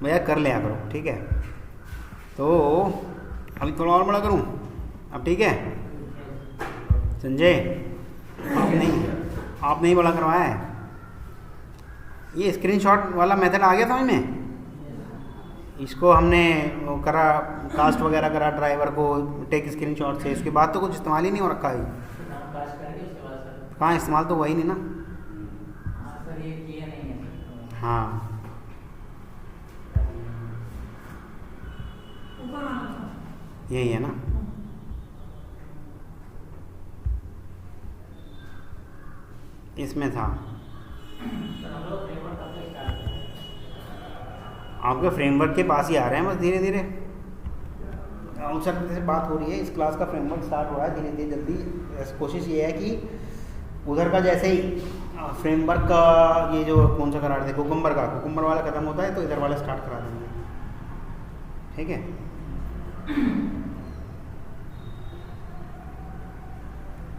भैया कर लिया करो, ठीक है। तो अभी थोड़ा और बड़ा करूँ अब, ठीक है संजय? आप नहीं बड़ा करवाया है। ये स्क्रीनशॉट वाला मेथड आ गया समझ में? इसको हमने वो करा, कास्ट वगैरह करा ड्राइवर को टेक स्क्रीनशॉट से, उसके बाद तो कुछ इस्तेमाल ही नहीं हो रखा है। कहाँ इस्तेमाल तो वही नहीं ना। हाँ यही है ना। इसमें था आपके फ्रेमवर्क के पास ही आ रहे हैं बस धीरे धीरे। राहुल सर से बात हो रही है, इस क्लास का फ्रेमवर्क स्टार्ट हो रहा है धीरे धीरे जल्दी। कोशिश ये है कि उधर का जैसे ही फ्रेमवर्क का ये जो कौन सा करा रहे थे कुकुम्बर वाला ख़त्म होता है तो इधर वाला स्टार्ट करा देंगे, ठीक है।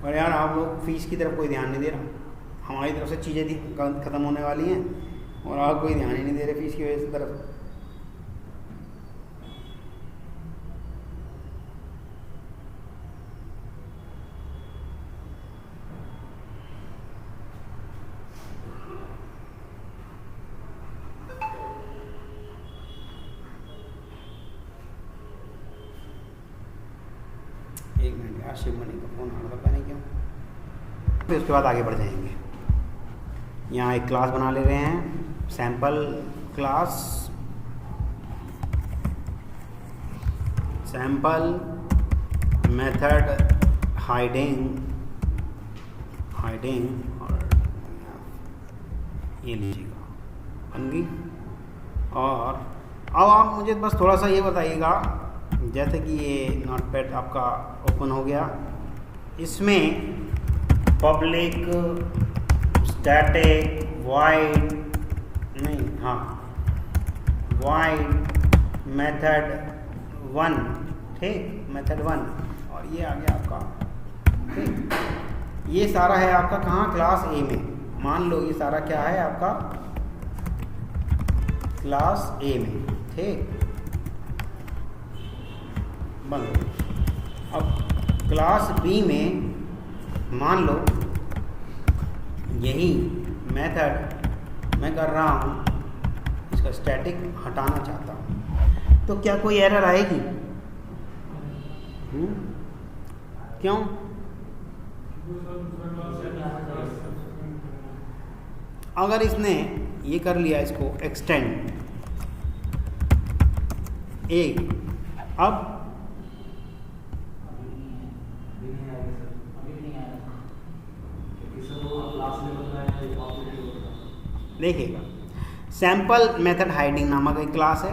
और यार आप लोग फीस की तरफ कोई ध्यान नहीं दे रहा, हमारी तरफ से चीज़ें ख़त्म होने वाली हैं और आप कोई ध्यान ही नहीं दे रहे फीस की वजह से तरफ। एक मिनट यार, शिव मणि का फ़ोन आ रहा, पता नहीं क्यों। फिर उसके बाद आगे बढ़ जाएंगे। यहाँ एक क्लास बना ले रहे हैं, sample class, sample method hiding और ये लीजिएगा, बन गई। और अब आप मुझे बस थोड़ा सा ये बताइएगा, जैसे कि ये नोटपैड आपका ओपन हो गया, इसमें पब्लिक स्टैटिक वाइड नहीं, हाँ वाइड मेथड 1, ठीक, मेथड 1, और ये आ गया आपका, ठीक। ये सारा है आपका कहाँ, क्लास ए में। मान लो ये सारा क्या है आपका क्लास ए में, ठीक, बंद। अब क्लास बी में मान लो यही मेथड मैं कर रहा हूँ, इसका स्टैटिक हटाना चाहता हूँ, तो क्या कोई एरर आएगी? क्यों? अगर इसने ये कर लिया, इसको एक्सटेंड एक, अब देखिएगा, सैम्पल मेथड हाइडिंग नामक एक क्लास है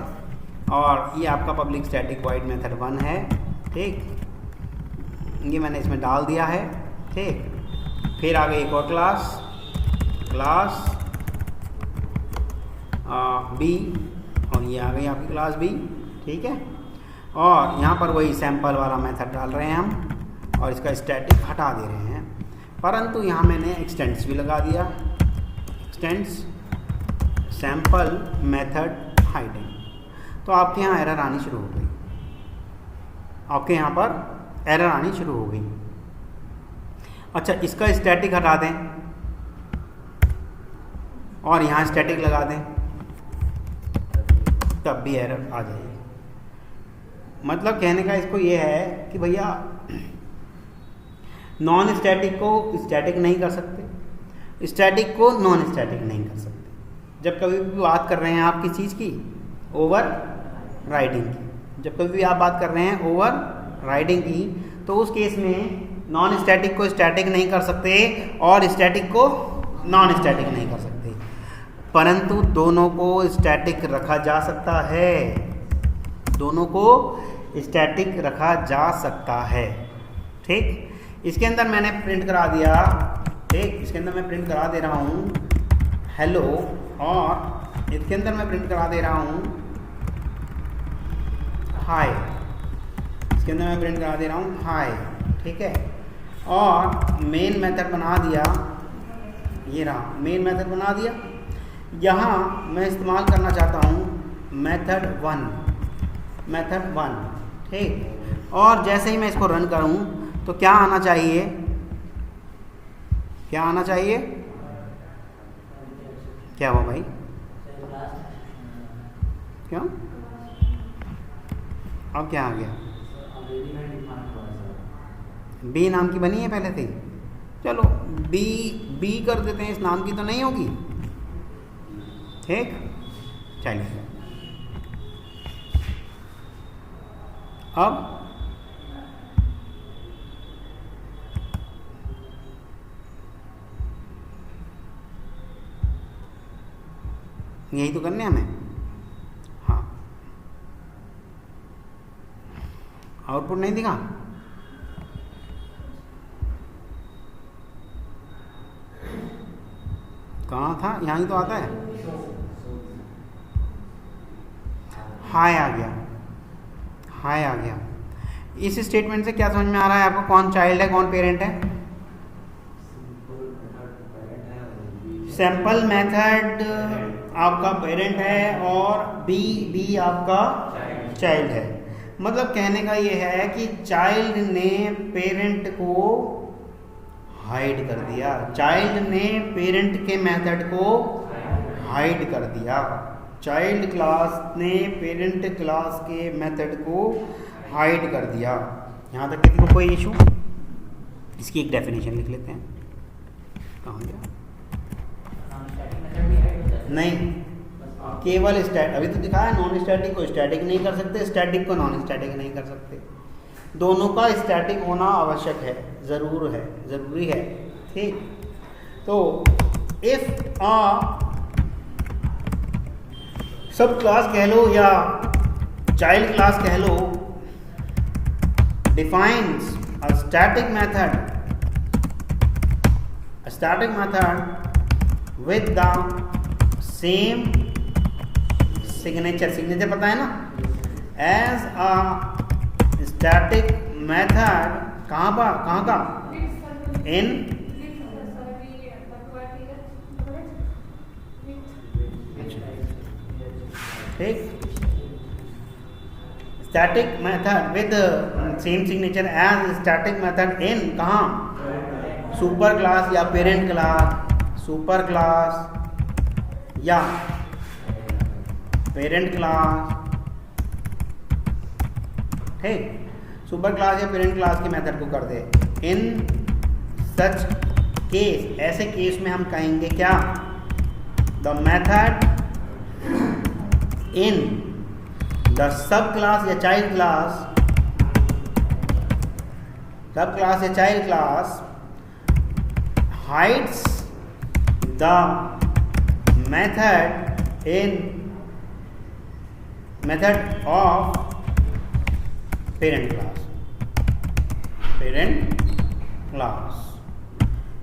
और ये आपका पब्लिक स्टैटिक वाइड मेथड 1 है, ठीक। ये मैंने इसमें डाल दिया है, ठीक। फिर आ गई एक और क्लास बी, और ये आ गई आपकी क्लास बी, ठीक है। और यहाँ पर वही सैम्पल वाला मेथड डाल रहे हैं हम और इसका स्टैटिक हटा दे रहे हैं, परंतु यहाँ मैंने एक्सटेंड्स भी लगा दिया, एक्सटेंड्स सैम्पल मेथड हाइडिंग। तो आपके यहाँ एरर आनी शुरू हो गई, आपके यहाँ पर एरर आनी शुरू हो गई। अच्छा, इसका स्टैटिक हटा दें और यहाँ स्टैटिक लगा दें, तब भी एरर आ जाएगी। मतलब कहने का इसको ये है कि भैया नॉन स्टैटिक को स्टैटिक नहीं कर सकते, स्टैटिक को नॉन स्टैटिक नहीं कर सकते। जब कभी भी बात कर रहे हैं आप किस चीज़ की, ओवर राइडिंग की, जब कभी भी आप बात कर रहे हैं ओवर राइडिंग की, तो उस केस में नॉन स्टैटिक को स्टैटिक नहीं कर सकते और स्टैटिक को नॉन स्टैटिक नहीं कर सकते, परंतु दोनों को स्टैटिक रखा जा सकता है, दोनों को स्टैटिक रखा जा सकता है, ठीक। इसके अंदर मैंने प्रिंट करा दिया, ठीक, इसके अंदर मैं प्रिंट करा दे रहा हूँ हेलो, और इसके अंदर मैं प्रिंट करा दे रहा हूँ हाय, इसके अंदर मैं प्रिंट करा दे रहा हूँ हाय, ठीक है। और मेन मेथड बना दिया, ये रहा मेन मेथड बना दिया। यहाँ मैं इस्तेमाल करना चाहता हूँ मेथड वन, ठीक। और जैसे ही मैं इसको रन करूं तो क्या आना चाहिए, क्या आना चाहिए, क्या हुआ भाई, क्यों, अब क्या आ गया, बी नाम की बनी है पहले से, चलो बी कर देते हैं, इस नाम की तो नहीं होगी, ठीक। चलिए अब यही तो करने हमें, हाँ, आउटपुट नहीं दिखा, कहाँ था, यहाँ ही तो आता है, हाय आ गया, हाय आ गया। इस स्टेटमेंट से क्या समझ में आ रहा है आपको, कौन चाइल्ड है कौन पेरेंट है? सैंपल मेथड आपका पेरेंट है और बी आपका चाइल्ड है। मतलब कहने का ये है कि चाइल्ड ने पेरेंट को हाइड कर दिया, चाइल्ड ने पेरेंट के मेथड को हाइड कर दिया, चाइल्ड क्लास ने पेरेंट क्लास के मेथड को हाइड कर दिया। यहाँ तक किसी को कोई इशू? इसकी एक डेफिनेशन लिख लेते हैं, कहाँ गया, नहीं केवल स्टैटिक, अभी तो दिखाया नॉन स्टैटिक को स्टैटिक नहीं कर सकते, स्टैटिक को नॉन स्टैटिक नहीं कर सकते, दोनों का स्टैटिक होना आवश्यक है, ज़रूरी है, ठीक। तो इफ आ सब क्लास कह लो या चाइल्ड क्लास कह लो, defines a static method with the same signature पता है ना, एज अ स्टैटिक मेथड, कहाँ का इन, ठीक, static method with same signature as static method in, कहाँ, सुपर क्लास या पेरेंट क्लास, सुपर क्लास या पेरेंट क्लास, ठीक, सुपर क्लास या पेरेंट क्लास के मेथड को कर दे। इन सच केस, ऐसे केस में हम कहेंगे क्या, the method in the sub class या चाइल्ड क्लास, सब क्लास या child class hides the method in method of parent class,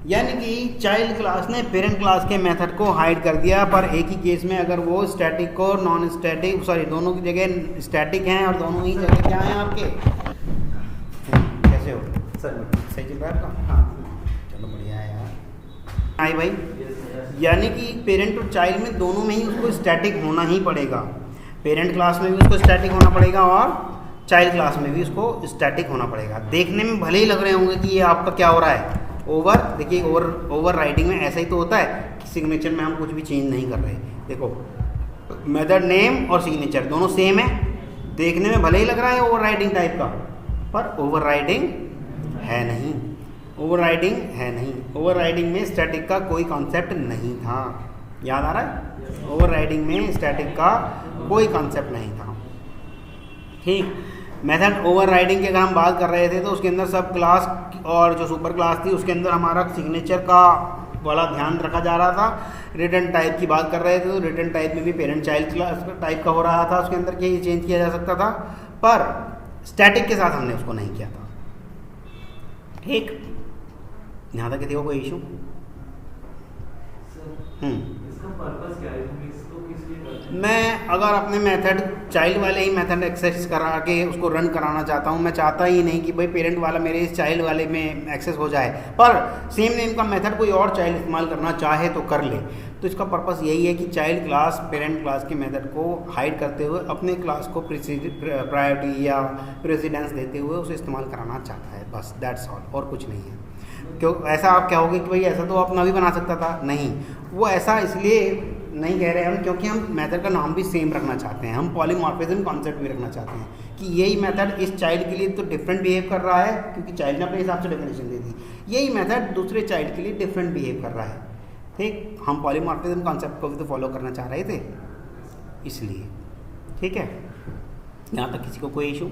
यानी कि चाइल्ड क्लास ने पेरेंट क्लास के मेथड को हाइड कर दिया, पर एक ही केस में अगर वो स्टैटिक और नॉन स्टैटिक, सॉरी दोनों की जगह स्टैटिक हैं और दोनों ही जगह क्या हैं आपके, कैसे हो सर, सही चल रहा है आपका, हाँ चलो बढ़िया है यार, आई भाई, यानी कि पेरेंट और चाइल्ड में दोनों में ही उसको स्टैटिक होना ही पड़ेगा, पेरेंट क्लास में भी उसको स्टैटिक होना पड़ेगा और चाइल्ड क्लास में भी उसको स्टैटिक होना पड़ेगा। देखने में भले ही लग रहे होंगे कि ये आपका क्या हो रहा है, ओवर, देखिए ओवर राइटिंग में ऐसा ही तो होता है कि सिग्नेचर में हम कुछ भी चेंज नहीं कर रहे, देखो मेथड नेम और सिग्नेचर दोनों सेम है, देखने में भले ही लग रहा है ओवर राइटिंग टाइप का, पर ओवर राइटिंग है नहीं, ओवर राइटिंग में स्टैटिक का कोई कॉन्सेप्ट नहीं था, याद आ रहा है, ओवर राइटिंग में स्टैटिक का कोई कॉन्सेप्ट नहीं था, ठीक। मेथड ओवर राइडिंग की अगर हम बात कर रहे थे तो उसके अंदर सब क्लास और जो सुपर क्लास थी उसके अंदर हमारा सिग्नेचर का वाला ध्यान रखा जा रहा था। रिटर्न टाइप की बात कर रहे थे तो रिटर्न टाइप में भी पेरेंट चाइल्ड क्लास टाइप का हो रहा था, उसके अंदर ये चेंज किया जा सकता था, पर स्टैटिक के साथ हमने उसको नहीं किया था, ठीक। यहाँ तक किसी को कोई इशू? इसका पर्पस क्या है, इसको किस लिए करते हैं? मैं अगर अपने मेथड चाइल्ड वाले ही मेथड एक्सेस करा के उसको रन कराना चाहता हूँ, मैं चाहता ही नहीं कि भाई पेरेंट वाला मेरे इस चाइल्ड वाले में एक्सेस हो जाए, पर सेम नेम का मेथड कोई और चाइल्ड इस्तेमाल करना चाहे तो कर ले। तो इसका पर्पस यही है कि चाइल्ड क्लास पेरेंट क्लास के मेथड को हाइड करते हुए अपने क्लास को प्रायोरिटी या प्रेसिडेंस देते हुए उसे इस्तेमाल कराना चाहता है, बस दैट्स ऑल, और कुछ नहीं है। क्यों ऐसा आप कहोगे कि भाई ऐसा तो अपना भी बना सकता था, नहीं, वो ऐसा इसलिए नहीं कह रहे हम क्योंकि हम मेथड का नाम भी सेम रखना चाहते हैं, हम पॉलीमॉर्फिज्म कॉन्सेप्ट भी रखना चाहते हैं कि यही मेथड इस चाइल्ड के लिए तो डिफरेंट बिहेव कर रहा है क्योंकि चाइल्ड ने अपने हिसाब से डेफिनेशन दे दी, यही मेथड दूसरे चाइल्ड के लिए डिफरेंट बिहेव कर रहा है। ठीक, हम पॉलीमॉर्फिज्म कॉन्सेप्ट को भी तो फॉलो करना चाह रहे थे इसलिए। ठीक है, यहाँ तक किसी को कोई इशू?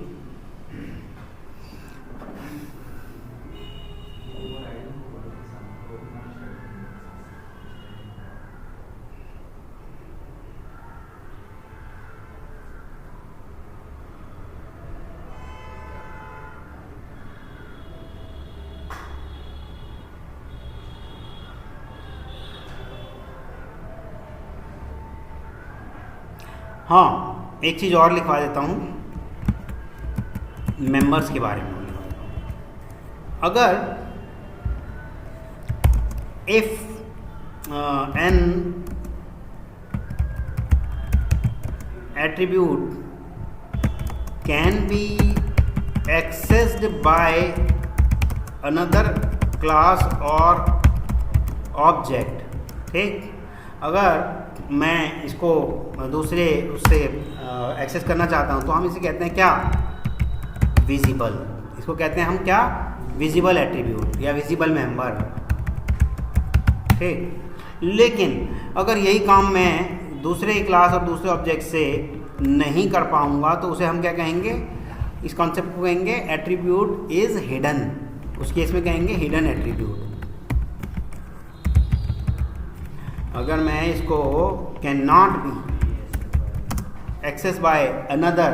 हाँ, एक चीज़ और लिखवा देता हूँ, मेंबर्स के बारे में लिखवा देता हूँ। अगर if N attribute can be accessed by another class और ऑब्जेक्ट, ठीक, अगर मैं इसको दूसरे उससे एक्सेस करना चाहता हूँ तो हम इसे कहते हैं क्या? विजिबल। इसको कहते हैं हम क्या? विजिबल एट्रीब्यूट या विजिबल मेंबर। ठीक, लेकिन अगर यही काम मैं दूसरे क्लास और दूसरे ऑब्जेक्ट से नहीं कर पाऊंगा तो उसे हम क्या कहेंगे? इस कॉन्सेप्ट को कहेंगे एट्रीब्यूट इज हिडन। उस केस में कहेंगे हिडन एट्रीब्यूट। अगर मैं इसको can not be access by another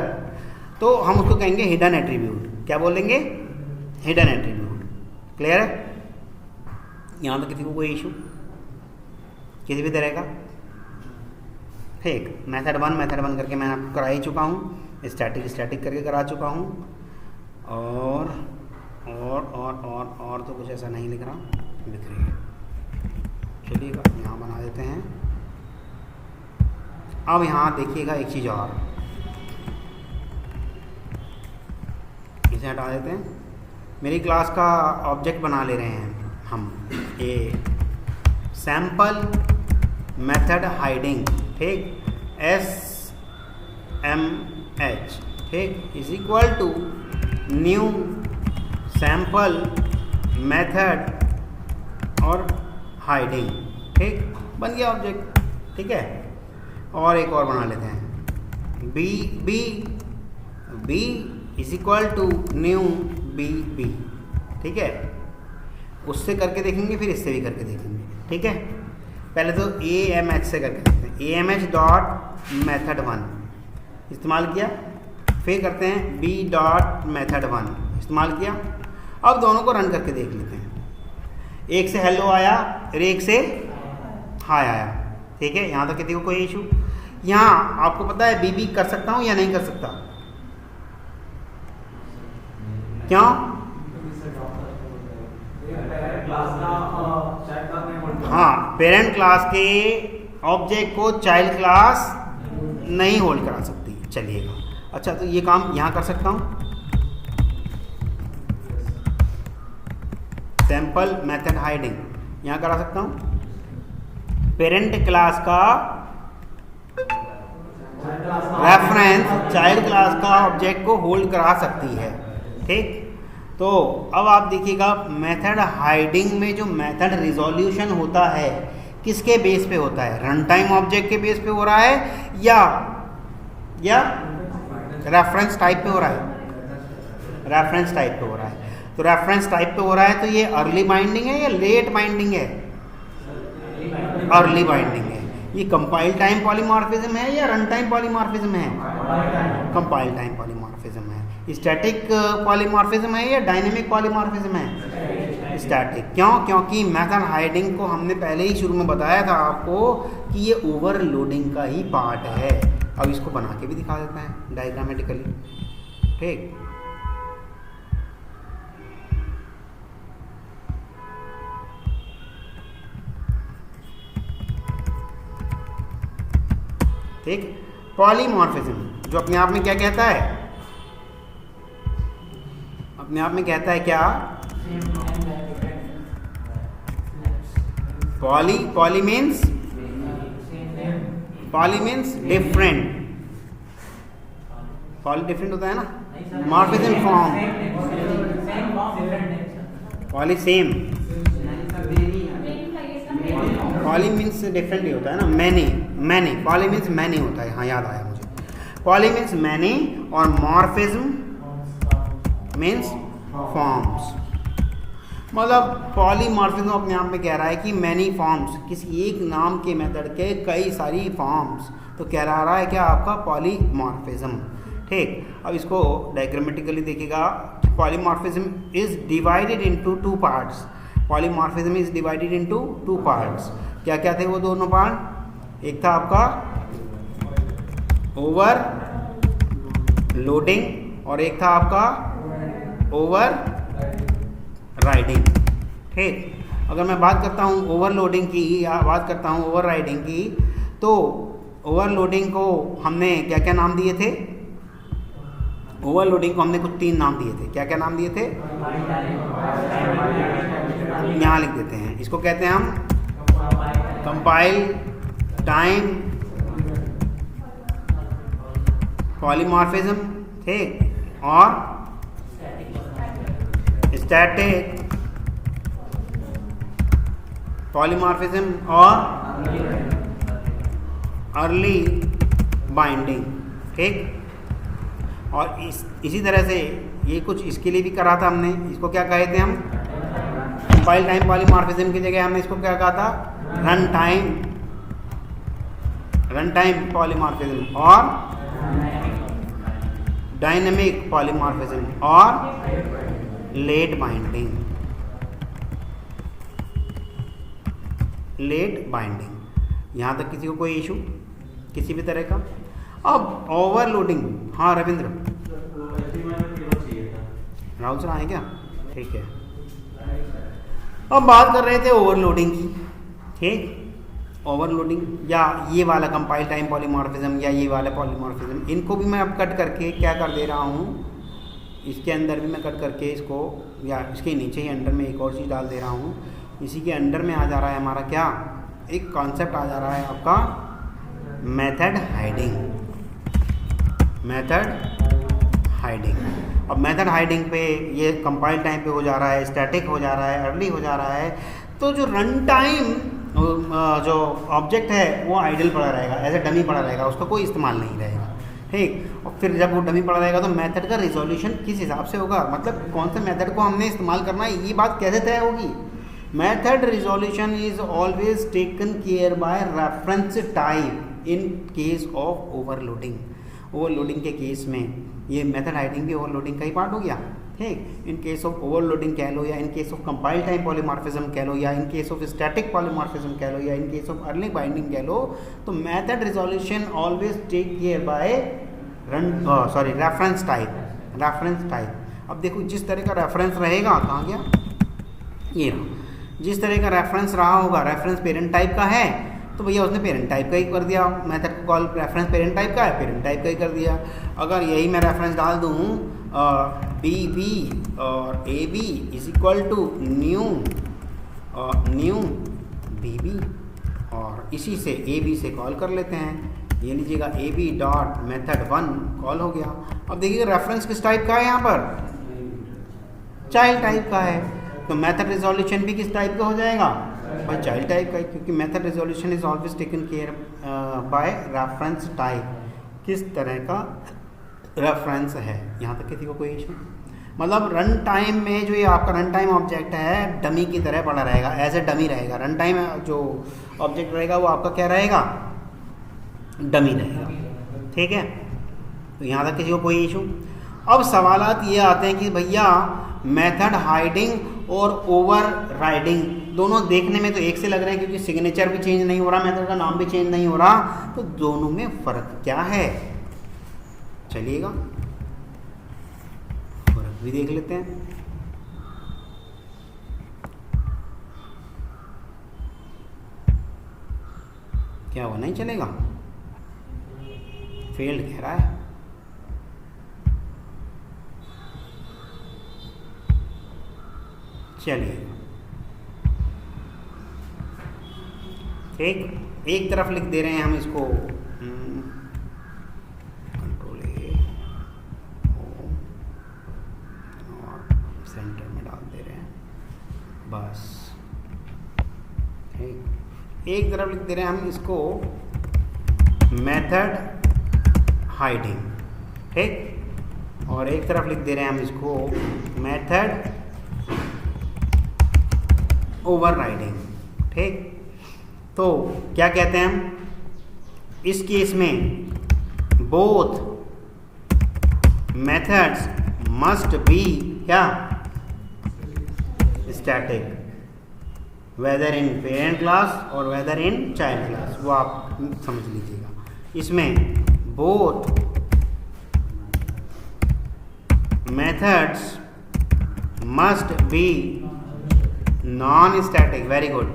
तो हम उसको कहेंगे हिडन एट्रीब्यूट। क्या बोलेंगे? Hidden attribute. क्लियर है? यहाँ तो किसी को कोई इशू किसी भी तरह का? ठीक, मेथड वन करके मैं आपको करा ही चुका हूँ, स्टैटिक करके करा चुका हूँ, और तो कुछ ऐसा नहीं लिख रही है। चलिएगा यहाँ बना देते हैं। अब यहाँ देखिएगा एक चीज़ और, इसे हटा देते हैं। मेरी क्लास का ऑब्जेक्ट बना ले रहे हैं हम, ए सैम्पल मेथड हाइडिंग, ठीक, SMH, ठीक, is equal to new sample method और हाइडिंग। ठीक, बन गया ऑब्जेक्ट। ठीक है, और एक और बना लेते हैं, B is equal to new B. ठीक है, उससे करके देखेंगे, फिर इससे भी करके देखेंगे। ठीक है, पहले तो AMH से करके देखते हैं। AMH डॉट मेथड वन इस्तेमाल किया, फिर करते हैं B डॉट मेथड वन इस्तेमाल किया। अब दोनों को रन करके देख लेते हैं। एक से हेलो आया और एक से हाय आया। ठीक है, यहाँ तक किसी को कोई इशू? यहाँ आपको पता है BB कर सकता हूँ या नहीं कर सकता? क्यों? हाँ, पेरेंट क्लास के ऑब्जेक्ट को चाइल्ड क्लास नहीं होल्ड करा सकती। चलिएगा, अच्छा, तो ये काम यहाँ कर सकता हूँ, सैम्पल मेथड हाइडिंग यहाँ करा सकता हूँ। पेरेंट क्लास का रेफरेंस चाइल्ड क्लास का ऑब्जेक्ट को होल्ड करा सकती है। ठीक, तो अब आप देखिएगा मेथड हाइडिंग में जो मेथड रिजोल्यूशन होता है किसके बेस पे होता है? रन टाइम ऑब्जेक्ट के बेस पे हो रहा है या रेफरेंस टाइप पे हो रहा है? रेफरेंस टाइप पे हो रहा है। तो रेफरेंस टाइप पे हो रहा है तो ये अर्ली बाइंडिंग है या लेट बाइंडिंग है? अर्ली बाइंडिंग है। ये कंपाइल टाइम पॉलीमॉर्फिज्म है या रन टाइम पॉलीमॉर्फिज्म है? कंपाइल टाइम पॉलीमॉर्फिज्म है। स्टैटिक पॉलीमॉर्फिज्म है या डायनेमिक पॉलीमॉर्फिज्म है? स्टैटिक। क्यों? क्योंकि मेथड हाइडिंग को हमने पहले ही शुरू में बताया था आपको कि ये ओवरलोडिंग का ही पार्ट है। अब इसको बना के भी दिखा देते हैं डायग्रामेटिकली। ठीक, ठीक। पॉलीमॉर्फिज्म जो अपने आप में क्या कहता है? अपने आप में कहता है क्या? Poly means different. Poly different होता है ना। Morphism form poly same. Poly means different ही होता है ना। मैनी पॉली मीन्स मैनी होता है। हाँ, याद आया मुझे। पॉली मीन्स मैनी और मॉर्फिज्म मीन्स फॉर्म्स। मतलब पॉलीमॉर्फिज्म अपने आप में कह रहा है कि मैनी फॉर्म्स, किसी एक नाम के मेथड के कई सारी फॉर्म्स, तो कह रहा है क्या आपका पॉलीमॉर्फिज्म। ठीक, अब इसको डायग्रामेटिकली देखिएगा। Polymorphism is divided into two parts. Polymorphism is divided into two parts. क्या क्या थे वो दोनों पार्ट? एक था आपका ओवर लोडिंग और एक था आपका ओवर राइडिंग। ठीक, अगर मैं बात करता हूँ ओवरलोडिंग की या बात करता हूँ ओवर राइडिंग की, तो ओवरलोडिंग को हमने क्या क्या नाम दिए थे? ओवरलोडिंग को हमने कुछ 3 नाम दिए थे। क्या क्या नाम दिए थे? यहाँ लिख देते हैं। इसको कहते हैं हम कंपाइल टाइम पॉलीमॉर्फिज्म, ठीक, और स्टैटिक पॉलीमॉर्फिज्म और अर्ली बाइंडिंग। ठीक, और इसी तरह से ये कुछ इसके लिए भी करा था हमने। इसको क्या कहे थे हम? कंपाइल टाइम पॉलीमॉर्फिज्म की जगह हमने इसको क्या कहा था? रन टाइम पॉलीमॉर्फिज्म और डायनेमिक पॉलीमॉर्फिज्म और लेट बाइंडिंग। यहाँ तक किसी को कोई इशू किसी भी तरह का? अब ओवरलोडिंग। हाँ रविंद्र, राहुल सर आए क्या? ठीक है, अब बात कर रहे थे ओवरलोडिंग की। ठीक, ओवरलोडिंग या ये वाला कंपाइल टाइम पॉलीमॉर्फिज्म या ये वाला पॉलीमॉर्फिज्म, इनको भी मैं अब कट करके क्या कर दे रहा हूँ, इसके अंदर भी मैं कट करके इसको, या इसके नीचे ही अंडर में एक और चीज़ डाल दे रहा हूँ। इसी के अंडर में आ जा रहा है हमारा क्या, एक कॉन्सेप्ट आ जा रहा है आपका मेथड हाइडिंग। अब मेथड हाइडिंग पे ये कंपाइल टाइम पे हो जा रहा है, स्टैटिक हो जा रहा है, अर्ली हो जा रहा है, तो जो रन टाइम जो ऑब्जेक्ट है वो आइडल पड़ा रहेगा, एज ए डमी पड़ा रहेगा, उसका कोई इस्तेमाल नहीं रहेगा। ठीक, और फिर जब वो डमी पड़ा रहेगा तो मेथड का रिजोल्यूशन किस हिसाब से होगा, मतलब कौन से मेथड को हमने इस्तेमाल करना है, ये बात कैसे तय होगी। Method resolution is always taken care by reference type in case of overloading. Overloading के केस में ये मेथड हाइडिंग भी ओवरलोडिंग का ही पार्ट हो गया। ठीक, इन केस ऑफ ओवरलोडिंग कह लो, या in case of compile time polymorphism कह लो, या in case of static polymorphism कह लो, या in case of early binding कह लो, तो method resolution always take care by reference type. अब देखो जिस तरह का रेफरेंस रहेगा, कहाँ गया ये रहा, जिस तरह का रेफरेंस रहा होगा, रेफरेंस पेरेंट टाइप का है तो भैया उसने पेरेंट टाइप का ही कर दिया, मेथड को कॉल रेफरेंस पेरेंट टाइप का है, पेरेंट टाइप का ही कर दिया। अगर यही मैं रेफरेंस डाल दूँ बी बी और A B is equal to new B B, और इसी से ए बी से कॉल कर लेते हैं, ये लीजिएगा A B dot method 1 call हो गया। अब देखिएगा रेफरेंस किस टाइप का है, यहाँ पर चाइल्ड टाइप का है, तो मेथड रिजोल्यूशन भी किस टाइप का हो जाएगा भाई, चाइल्ड टाइप का, क्योंकि method resolution is always taken care by reference type, किस तरह का रेफरेंस है। यहाँ तक किसी को कोई इशू, मतलब रन टाइम में जो ये आपका रन टाइम ऑब्जेक्ट है डमी की तरह पड़ा रहेगा, एज ए डमी रहेगा। रन टाइम जो ऑब्जेक्ट रहेगा वो आपका क्या रहेगा, डमी रहेगा। ठीक है, तो यहाँ तक किसी को कोई इशू। अब सवालात ये आते हैं कि भैया मेथड हाइडिंग और ओवर राइडिंग दोनों देखने में तो एक से लग रहे हैं, क्योंकि सिग्नेचर भी चेंज नहीं हो रहा, मेथड का नाम भी चेंज नहीं हो रहा, तो दोनों में फर्क क्या है, चलिएगा फर्क भी देख लेते हैं। क्या वो नहीं चलेगा, फेल्ड कह रहा है। चलिए एक तरफ लिख दे रहे हैं हम इसको, कंट्रोल ए और सेंटर में डाल दे रहे हैं बस। एक तरफ लिख दे रहे हैं हम इसको मेथड हाइडिंग, ठीक, और एक तरफ लिख दे रहे हैं हम इसको मेथड ओवरराइडिंग, ठीक। तो क्या कहते हैं हम इस केस में, बोथ मेथड्स मस्ट बी क्या, स्टैटिक, वेदर इन पेरेंट क्लास और वेदर इन चाइल्ड क्लास, वो आप समझ लीजिएगा। इसमें both methods must be non static, very good,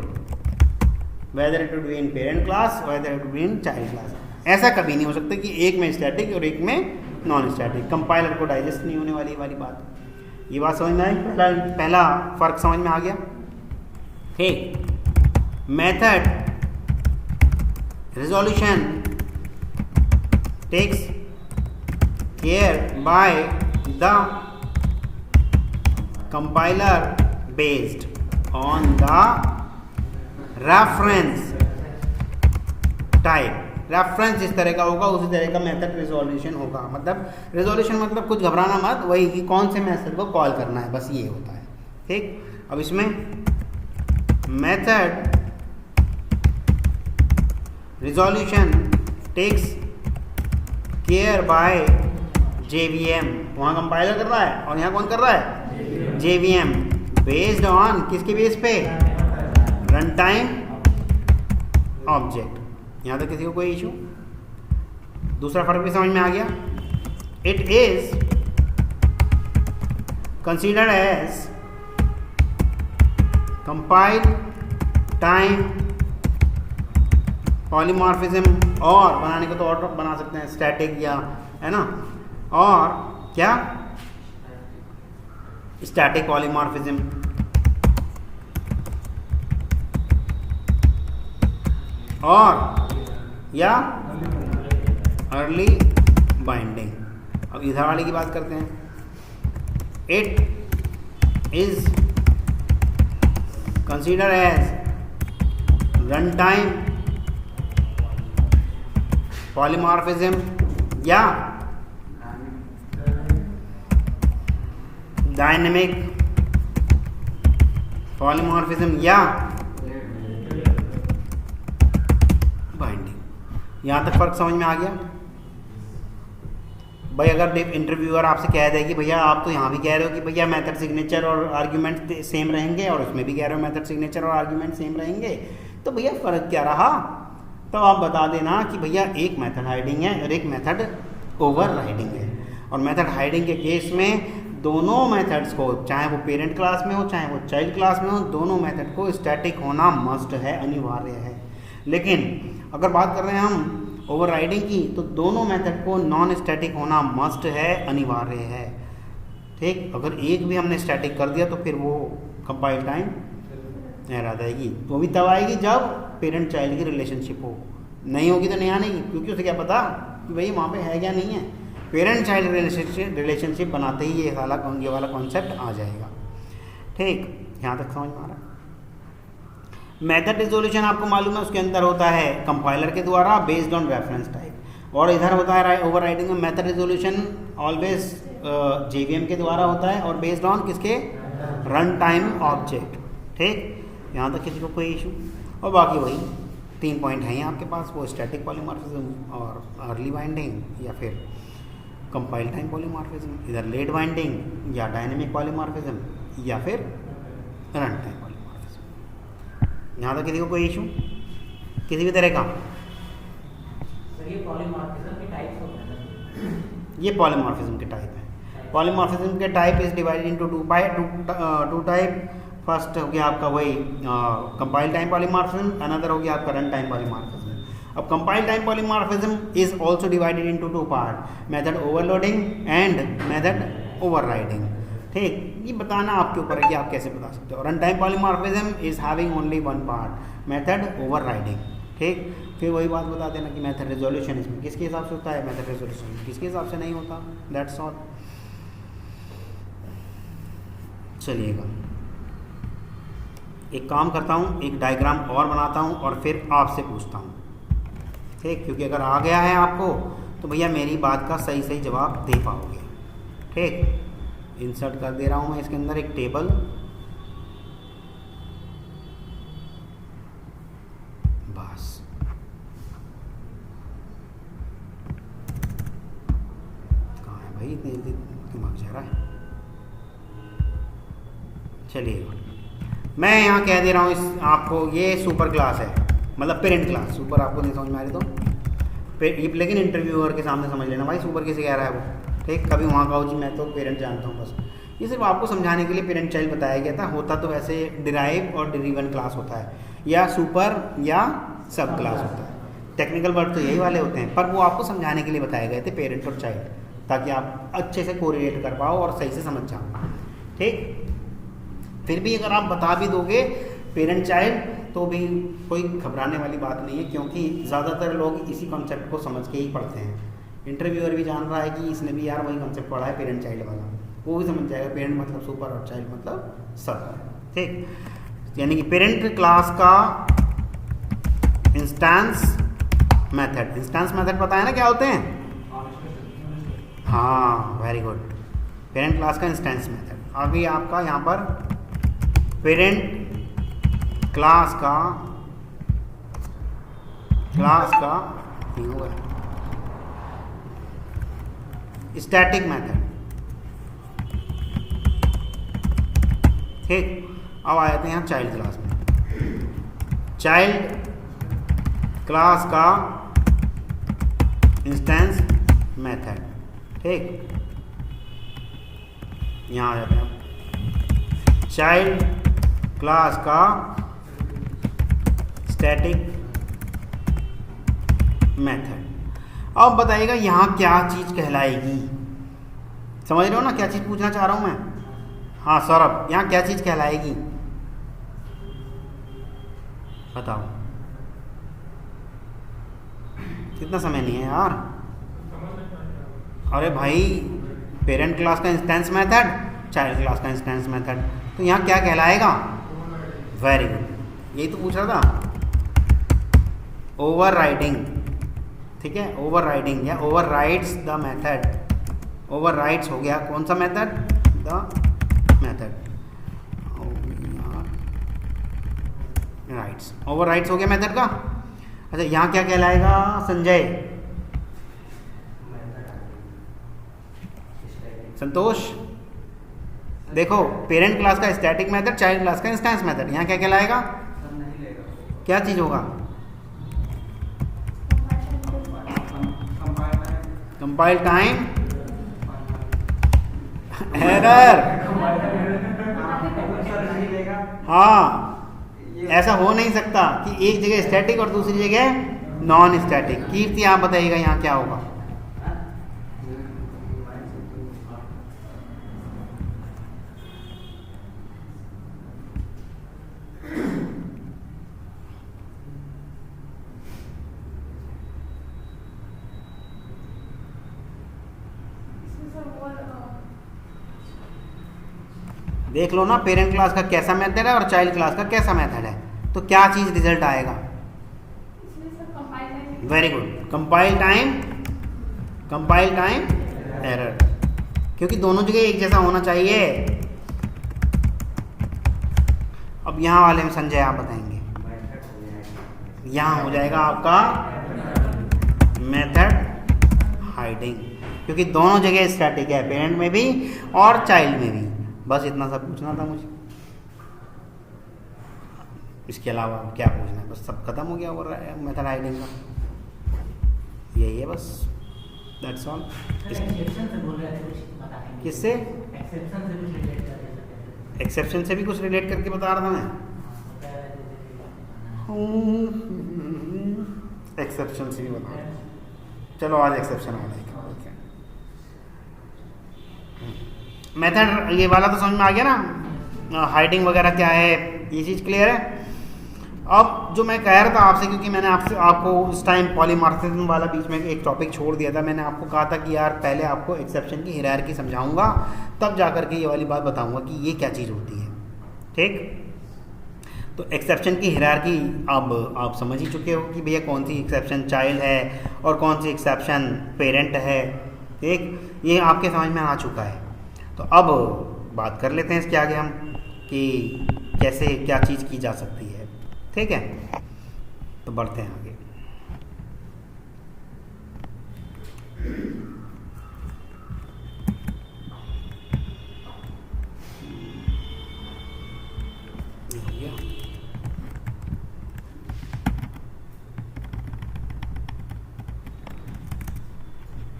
whether it would be in parent class whether it would be in child class. ऐसा कभी नहीं हो सकता कि एक में स्टैटिक और एक में नॉन स्टैटिक, कंपाइलर को डाइजेस्ट नहीं होने वाली बात। ये बात समझ में आई, पहला फर्क समझ में आ गया, ठीक। Method resolution takes care by the compiler based on the reference type, reference जिस तरह का होगा उसी तरह का मेथड रिजोल्यूशन होगा। मतलब रिजोल्यूशन मतलब कुछ घबराना मत, वही कि कौन से मेथड को कॉल करना है, बस ये होता है, ठीक। अब इसमें method resolution takes care by JVM, वहाँ कंपाइलर कर रहा है और यहाँ कौन कर रहा है, JVM, बेस्ड ऑन किसके बेस पे, रन टाइम ऑब्जेक्ट। यहां तक किसी को कोई इशू, दूसरा फर्क भी समझ में आ गया। It is considered as compile time polymorphism, और बनाने को तो और बना सकते हैं स्टैटिक या, है ना, और क्या स्टैटिक पॉलीमॉर्फिज्म, और या अर्ली बाइंडिंग। अब इधर वाले की बात करते हैं। It is consider as run time polymorphism या डायनेमिक पॉलीमॉर्फिज्म या बाइंडिंग। यहां तक फर्क समझ में आ गया भाई। अगर इंटरव्यूअर आपसे कह दे कि भैया आप तो यहाँ भी कह रहे हो कि भैया मेथड सिग्नेचर और आर्ग्यूमेंट सेम रहेंगे और उसमें भी कह रहे हो मेथड सिग्नेचर और आर्ग्यूमेंट सेम रहेंगे, तो भैया फ़र्क क्या रहा, तो आप बता देना कि भैया एक मेथड हाइडिंग है और एक मेथड ओवर राइडिंग है। और मेथड हाइडिंग के केस में दोनों मेथड्स को, चाहे वो पेरेंट क्लास में हो चाहे वो चाइल्ड क्लास में हो, दोनों मेथड को स्टैटिक होना मस्ट है, अनिवार्य है। लेकिन अगर बात कर रहे हैं हम ओवरराइडिंग की, तो दोनों मेथड को नॉन स्टैटिक होना मस्ट है, अनिवार्य है, ठीक। अगर एक भी हमने स्टैटिक कर दिया तो फिर वो कंपाइल टाइम एरर आएगी, तो भी तब आएगी जब पेरेंट चाइल्ड की रिलेशनशिप हो, नहीं होगी तो नहीं आने की, क्योंकि उसे क्या पता कि भाई वहाँ पे है क्या नहीं है। पेरेंट चाइल्ड रिलेशनशिप बनाते ही ये वाला कॉन्सेप्ट आ जाएगा, ठीक। यहाँ तक समझ में आ रहा है। मेथड रिजोल्यूशन आपको मालूम है उसके अंदर होता है कंपाइलर के द्वारा बेस्ड ऑन रेफरेंस टाइप, और इधर होता है ओवरराइडिंग में मेथड रिजोल्यूशन ऑलवेज JVM के द्वारा होता है और बेस्ड ऑन किसके, रन टाइम ऑब्जेक्ट, ठीक। यहाँ तक किसी को कोई इशू, और बाकी वही 3 पॉइंट हैं आपके पास, वो स्टैटिक पॉलीमॉर्फिज्म और अर्ली बाइंडिंग या फिर कंपाइल टाइम पॉलीमॉर्फिज्म, इधर लेट बाइंडिंग या डायनेमिक पॉलीमॉर्फिज्म या फिर रन टाइम पॉलीमॉर्फिज्म। यहाँ तक किसी को कोई इशू किसी भी तरह का? ये पॉलीमॉर्फिज्म के टाइप्स होते हैं। ये पॉलीमॉर्फिज्म के टाइप है। पॉलीमॉर्फिज्म के type is divided into two type. First हो गया आपका वही कंपाइल टाइम पॉलीमॉर्फिज्म, अनदर हो गया आपका रन टाइम पॉलीमॉर्फिज्म। अब compile time polymorphism is also divided into two part, method overloading and method overriding. ठीक, ये बताना आपके ऊपर है कि आप कैसे बता सकते हो। Run time polymorphism is having only one part, method overriding. ठीक, फिर वही बात बता देना कि मेथड रिजोल्यूशन इसमें किसके हिसाब से होता है, मेथड रिजोल्यूशन किसके हिसाब से नहीं होता। That's all. चलिएगा, एक काम करता हूँ, एक डायग्राम और बनाता हूँ और फिर आपसे पूछता हूँ। ठीक, क्योंकि अगर आ गया है आपको तो भैया मेरी बात का सही सही जवाब दे पाओगे। ठीक, इंसर्ट कर दे रहा हूँ मैं इसके अंदर एक टेबल। बस कहाँ है भाई, इतनी जल्दी दिमाग जा रहा है। चलिए, मैं यहाँ कह दे रहा हूँ इस आपको, ये सुपर क्लास है, मतलब पेरेंट क्लास। सुपर आपको नहीं समझ में आ रही तो लेकिन इंटरव्यूअर के सामने समझ लेना भाई सुपर किसे कह रहा है वो। ठीक, कभी वहाँ का हो जी मैं तो पेरेंट जानता हूँ बस। ये सिर्फ आपको समझाने के लिए पेरेंट चाइल्ड बताया गया था। होता तो वैसे डिराइव और डिरीवन क्लास होता है, या सुपर या सब क्लास होता है। टेक्निकल वर्ड तो यही वाले होते हैं, पर वो आपको समझाने के लिए बताए गए थे पेरेंट और चाइल्ड, ताकि आप अच्छे से कोरिलेट कर पाओ और सही से समझ जाओ। ठीक, फिर भी अगर आप बता भी दोगे पेरेंट चाइल्ड तो भी कोई घबराने वाली बात नहीं है, क्योंकि ज़्यादातर लोग इसी कॉन्सेप्ट को समझ के ही पढ़ते हैं। इंटरव्यूअर भी जान रहा है कि इसने भी यार वही कॉन्सेप्ट पढ़ा है पेरेंट चाइल्ड वाला, वो भी समझ जाएगा पेरेंट मतलब सुपर और चाइल्ड मतलब सब। ठीक, यानी कि पेरेंट क्लास का इंस्टेंस मेथड। इंस्टेंस मेथड पता है ना क्या होते हैं? हाँ, वेरी गुड। पेरेंट क्लास का इंस्टेंस मेथड। अभी आपका यहाँ पर पेरेंट क्लास का स्टैटिक मेथड। ठीक, अब आ जाते हैं यहाँ चाइल्ड क्लास में। चाइल्ड क्लास का इंस्टेंस मेथड। ठीक, यहाँ आ जाते हैं चाइल्ड क्लास का स्टैटिक मेथड। अब बताइएगा यहाँ क्या चीज़ कहलाएगी, समझ रहे हो ना क्या चीज़ पूछना चाह रहा हूँ मैं? हाँ सौरभ, यहाँ क्या चीज़ कहलाएगी बताओ। कितना समय नहीं है यार। अरे भाई, पेरेंट क्लास का इंस्टेंस मेथड, चाइल्ड क्लास का इंस्टेंस मेथड, तो यहाँ क्या कहलाएगा? वेरी गुड, यही तो पूछ रहा था। ओवरराइडिंग। ठीक है, ओवरराइडिंग या ओवरराइड्स द मेथड। ओवरराइड्स हो गया कौन सा method? The method. Rights, overrides हो गया मेथड का। अच्छा, यहाँ क्या कहलाएगा संजय? संतोष, देखो पेरेंट क्लास का स्टैटिक मेथड, चाइल्ड क्लास का इंस्टेंस मेथड, यहाँ क्या कहलाएगा? क्या चीज होगा? Compile time error. हाँ, ऐसा हो नहीं सकता कि एक जगह स्टैटिक और दूसरी जगह नॉन स्टैटिक। कीर्ति आप बताइएगा यहाँ क्या होगा? देख लो ना, पेरेंट क्लास का कैसा मेथड है और चाइल्ड क्लास का कैसा मेथड है, तो क्या चीज रिजल्ट आएगा? Very good, compile time error, क्योंकि दोनों जगह एक जैसा होना चाहिए। अब यहाँ वाले में संजय आप बताएंगे, यहाँ हो जाएगा आपका मेथड हाइडिंग, क्योंकि दोनों जगह स्टैटिक है, पेरेंट में भी और चाइल्ड में भी। बस इतना सा पूछना था मुझे। इसके अलावा क्या पूछना है? बस सब खत्म हो गया ओवर मेथड हाइडिंग का, यही है बस, दैट्स ऑल। एक्सेप्शन से बोल रहे थे कुछ बताएंगे? किससे? एक्सेप्शन से कुछ रिलेट कर सकते हैं? एक्सेप्शन से भी कुछ रिलेट करके बता रहा था मैं। एक्सेप्शन से भी बता रहा हूँ। चलो आज एक्सेप्शन वाला ही करो। मेथड ये वाला तो समझ में आ गया ना, हाइडिंग वगैरह क्या है, ये चीज़ क्लियर है। अब जो मैं कह रहा था आपसे, क्योंकि मैंने आपको उस टाइम पॉलीमॉर्फिज्म वाला बीच में एक टॉपिक छोड़ दिया था, मैंने आपको कहा था कि यार पहले आपको एक्सेप्शन की हायरार्की समझाऊंगा, तब जा करके ये वाली बात बताऊंगा कि ये क्या चीज़ होती है। ठीक, तो एक्सेप्शन की हायरार्की अब आप समझ ही चुके हो कि भैया कौन सी एक्सेप्शन चाइल्ड है और कौन सी एक्सेप्शन पेरेंट है। ठीक, ये आपके समझ में आ चुका है। तो अब बात कर लेते हैं इसके आगे हम कि कैसे क्या चीज़ की जा सकती है। ठीक है, तो बढ़ते हैं आगे।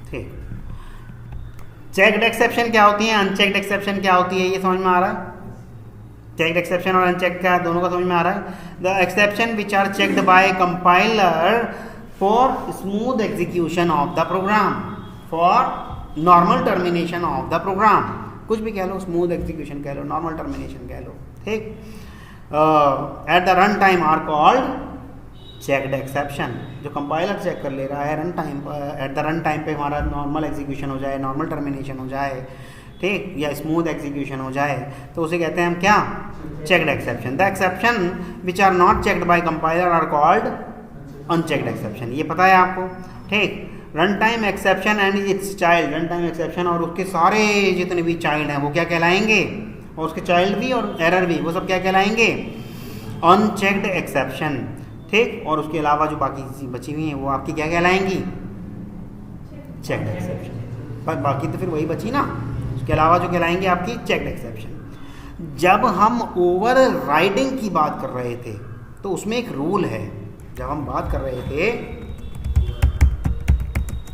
ठीक, चेक्ड एक्सेप्शन क्या होती है, अनचेक्ड एक्सेप्शन क्या होती है, ये समझ में आ रहा है? चेक्ड एक्सेप्शन और अनचेक्ड का दोनों का समझ में आ रहा है। The exception which are checked by compiler for smooth execution of the program, for normal termination of the program, कुछ भी कह लो, स्मूथ एग्जीक्यूशन कह लो, नॉर्मल टर्मिनेशन कह लो। ठीक, at the run time are called checked exception. जो compiler check कर ले रहा है run time, at the run time पे हमारा नॉर्मल एग्जीक्यूशन हो जाए, नॉर्मल टर्मिनेशन हो जाए, ठीक, या स्मूथ एग्जीक्यूशन हो जाए, तो उसे कहते हैं हम क्या? Checked exception. The exception which are not checked by compiler are called unchecked exception. ये पता है आपको? ठीक, run time exception and its child, run time exception और उसके सारे जितने भी चाइल्ड हैं वो क्या कहलाएंगे, और उसके चाइल्ड भी और एरर भी, वो सब क्या कहलाएंगे? Unchecked exception. ठीक, और उसके अलावा जो बाकी चीज़ें बची हुई हैं वो आपकी क्या कहलाएंगी? Checked exception. पर बाकी तो फिर वही बची ना, उसके अलावा जो कहलाएंगे आपकी चेक्ड एक्सेप्शन। जब हम ओवर राइडिंग की बात कर रहे थे तो उसमें एक रूल है, जब हम बात कर रहे थे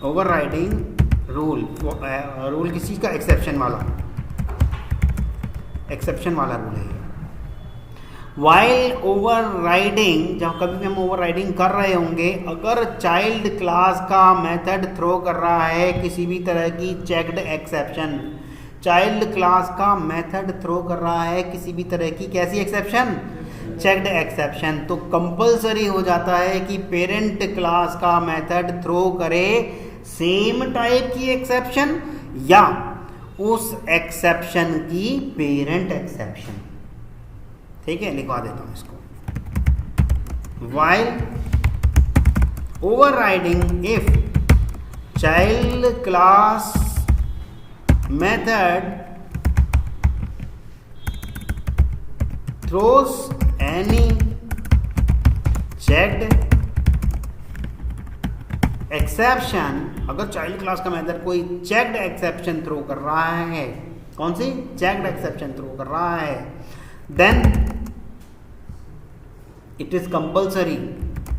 ओवर राइडिंग रूल, रूल किस चीज़ का? एक्सेप्शन वाला, एक्सेप्शन वाला रूल है। वाइल ओवर राइडिंग, जब कभी भी हम ओवर राइडिंग कर रहे होंगे, अगर चाइल्ड क्लास का मेथड थ्रो कर रहा है किसी भी तरह की चेक्ड एक्सेप्शन, चाइल्ड क्लास का मेथड थ्रो कर रहा है किसी भी तरह की कैसी एक्सेप्शन? चेक्ड एक्सेप्शन, तो कंपलसरी हो जाता है कि पेरेंट क्लास का मेथड थ्रो करे सेम टाइप की एक्सेप्शन या उस एक्सेप्शन की पेरेंट एक्सेप्शन। ठीक है, लिखवा देता हूं इसको। While overriding if child class method throws any checked exception, अगर चाइल्ड क्लास का मेथड कोई चेक्ड एक्सेप्शन थ्रो कर रहा है, कौन सी? चेक्ड एक्सेप्शन थ्रो कर रहा है, then it is compulsory,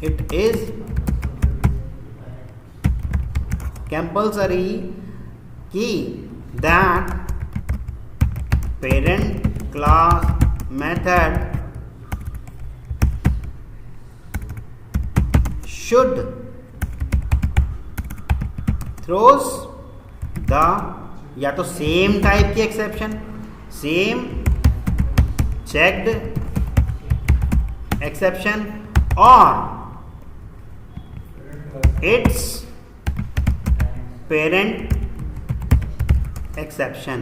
it is compulsory कि that parent class method should throws the या तो सेम टाइप की एक्सेप्शन, सेम चेक्ड एक्सेप्शन और इट्स पेरेंट एक्सेप्शन।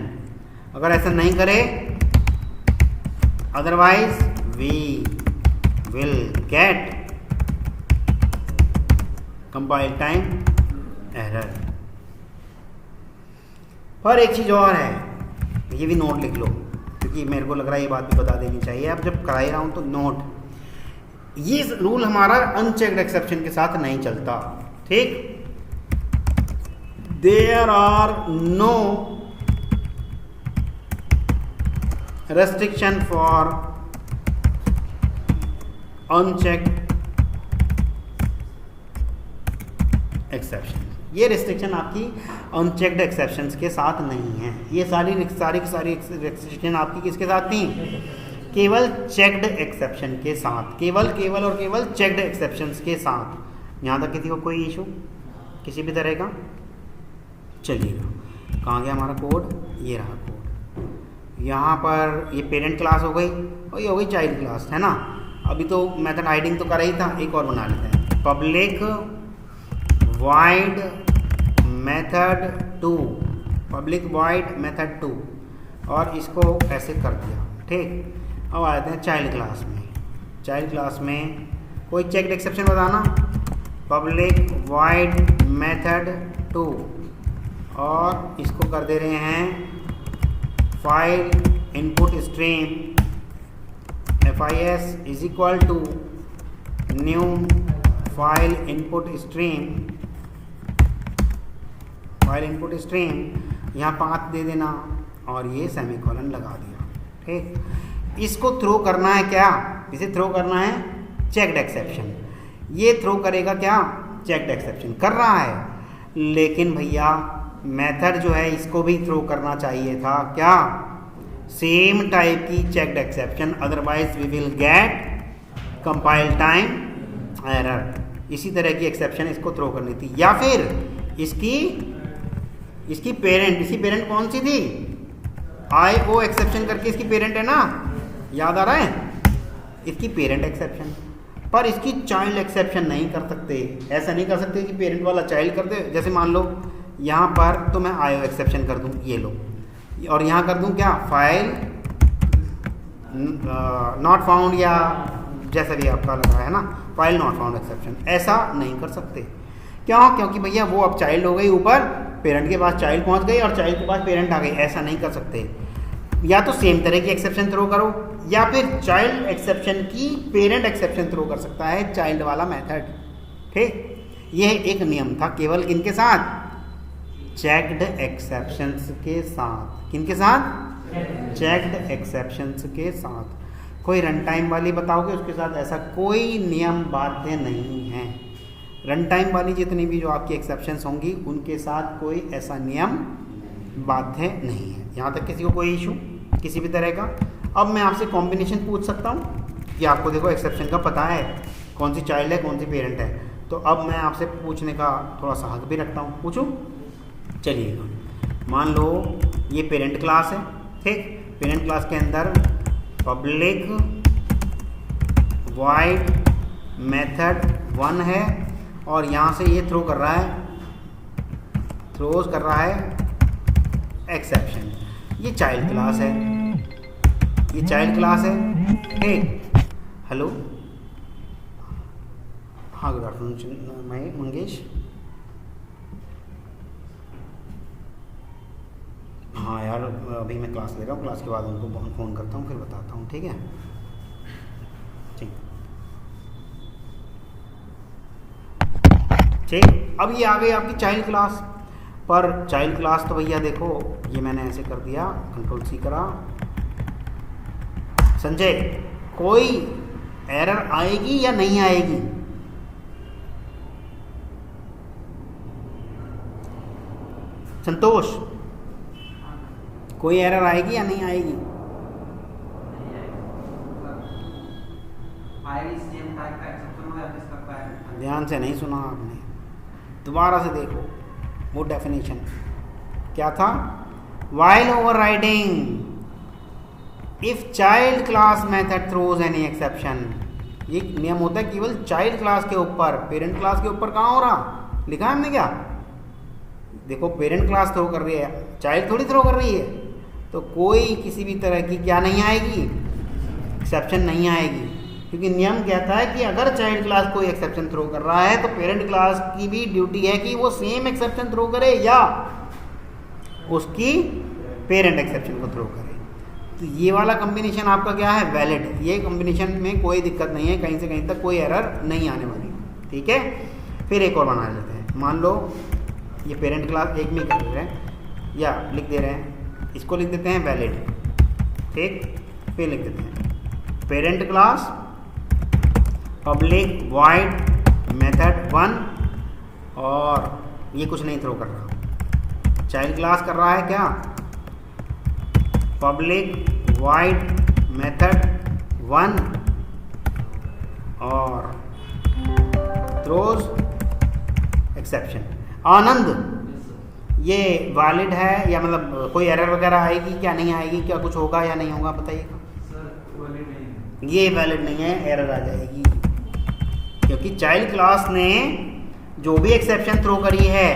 अगर ऐसा नहीं करे, otherwise we will get compile time error। पर एक चीज़ और है, ये भी नोट लिख लो क्योंकि मेरे को लग रहा है ये बात भी बता देनी चाहिए। अब जब करा ही रहा हूँ तो नोट, ये रूल हमारा अनचेक्ड एक्सेप्शन के साथ नहीं चलता। ठीक, there are no restriction for unchecked exception. ये रिस्ट्रिक्शन आपकी अनचेक्ड एक्सेप्शंस के साथ नहीं है। ये सारी रिस्ट्रिक्शन आपकी किसके साथ थी? केवल चेक्ड एक्सेप्शन के साथ, केवल और केवल चेक्ड एक्सेप्शंस के साथ। यहाँ तक किसी को कोई इशू किसी भी तरह का? चलिएगा, कहाँ गया हमारा कोड? ये रहा कोड। यहाँ पर ये पेरेंट क्लास हो गई और ये हो गई चाइल्ड क्लास, है ना। अभी तो मेथड हाइडिंग तो कर ही था, एक और बना लेते हैं। Public void method 2, public void method 2, और इसको ऐसे कर दिया, ठीक। अब आते हैं चाइल्ड क्लास में। चाइल्ड क्लास में कोई चेक्ड एक्सेप्शन बताना। पब्लिक void method 2, और इसको कर दे रहे हैं file input stream FIS is equal to new file input stream, file input stream यहाँ 5 दे देना और ये सेमीकोलन लगा दिया, ठीक। इसको थ्रो करना है क्या? इसे थ्रो करना है चेक्ड एक्सेप्शन। ये थ्रो करेगा क्या? चेक्ड एक्सेप्शन कर रहा है, लेकिन भैया मेथड जो है इसको भी थ्रो करना चाहिए था क्या? सेम टाइप की checked exception, otherwise we will get compile time error. इसी तरह की एक्सेप्शन इसको थ्रो करनी थी। या फिर इसकी पेरेंट कौन सी थी? IO एक्सेप्शन करके इसकी पेरेंट है ना, याद आ रहा है? इसकी पेरेंट एक्सेप्शन, पर इसकी चाइल्ड एक्सेप्शन नहीं कर सकते। ऐसा नहीं कर सकते कि पेरेंट वाला चाइल्ड कर दे। जैसे मान लो यहाँ पर तो मैं IO एक्सेप्शन कर दूँ, ये लो, और यहाँ कर दूँ क्या? फाइल नॉट फाउंड, या जैसा भी आपका लग रहा है ना, फाइल नॉट फाउंड एक्सेप्शन। ऐसा नहीं कर सकते। क्यों? क्योंकि भैया वो अब चाइल्ड हो गई, ऊपर पेरेंट के पास चाइल्ड पहुंच गई और चाइल्ड के पास पेरेंट आ गई। ऐसा नहीं कर सकते। या तो सेम तरह की एक्सेप्शन थ्रो करो, या फिर चाइल्ड एक्सेप्शन की पेरेंट एक्सेप्शन थ्रो कर सकता है चाइल्ड वाला मेथड, ठीक। यह एक नियम था केवल किनके साथ? चेक्ड एक्सेप्शंस के साथ। किनके साथ? चेक्ड एक्सेप्शंस के साथ। कोई रन टाइम वाली बताओगे उसके साथ ऐसा कोई नियम बाध्य नहीं है। रन टाइम वाली जितनी भी जो आपकी एक्सेप्शंस होंगी उनके साथ कोई ऐसा नियम बाध्य नहीं है। यहाँ तक किसी को कोई इशू किसी भी तरह का? अब मैं आपसे कॉम्बिनेशन पूछ सकता हूँ कि आपको देखो एक्सेप्शन का पता है कौन सी चाइल्ड है कौन सी पेरेंट है, तो अब मैं आपसे पूछने का थोड़ा सा हक भी रखता हूँ। पूछूँ? चलिएगा, मान लो ये पेरेंट क्लास है, ठीक। पेरेंट क्लास के अंदर पब्लिक void मेथड 1 है और यहाँ से ये थ्रोज कर रहा है एक्सेप्शन। ये चाइल्ड क्लास है, ये चाइल्ड क्लास है, ठीक। हेलो, हाँ, गुड आफ्टरनून मैं मंगेश। हाँ यार, अभी मैं क्लास ले रहा हूँ, क्लास के बाद उनको फ़ोन करता हूँ, फिर बताता हूँ, ठीक है? ठीक। अब ये आ गई आपकी चाइल्ड क्लास। पर चाइल्ड क्लास तो भैया देखो, ये मैंने ऐसे कर दिया, कंट्रोल C करा। संजय, कोई एरर आएगी या नहीं आएगी? संतोष, कोई एरर आएगी या नहीं आएगी? ध्यान से नहीं सुना आपने, दोबारा से देखो वो डेफिनेशन क्या था? while overriding if child class method throws any exception। ये नियम होता है केवल चाइल्ड क्लास के ऊपर, पेरेंट क्लास के ऊपर कहाँ हो रहा? लिखा हमने क्या? देखो, पेरेंट क्लास थ्रो कर रही है, चाइल्ड थोड़ी थ्रो कर रही है, तो कोई किसी भी तरह की क्या नहीं आएगी? एक्सेप्शन नहीं आएगी। क्योंकि नियम कहता है कि अगर चाइल्ड क्लास कोई एक्सेप्शन थ्रो कर रहा है तो पेरेंट क्लास की भी ड्यूटी है कि वो सेम एक्सेप्शन थ्रो करे या उसकी पेरेंट एक्सेप्शन को थ्रो करे। तो ये वाला कॉम्बिनेशन आपका क्या है? वैलिड। ये कॉम्बिनेशन में कोई दिक्कत नहीं है, कहीं से कहीं तक कोई एरर नहीं आने वाली, ठीक है? फिर एक और बना लेते हैं। मान लो ये पेरेंट क्लास एक में कर दे रहे हैं या लिख दे रहे हैं, इसको लिख देते हैं वैलिड, ठीक। फिर लिख देते हैं parent class public void method 1 और ये कुछ नहीं थ्रो कर रहा, चाइल्ड क्लास कर रहा है क्या, पब्लिक वॉइड मेथड 1 और थ्रोज एक्सेप्शन। आनंद, ये वैलिड है या मतलब कोई एरर वगैरह आएगी क्या, नहीं आएगी क्या, कुछ होगा या नहीं होगा बताइएगा। सर वैलिड नहीं है, ये वैलिड नहीं है, एरर आ जाएगी, क्योंकि चाइल्ड क्लास ने जो भी एक्सेप्शन थ्रो करी है,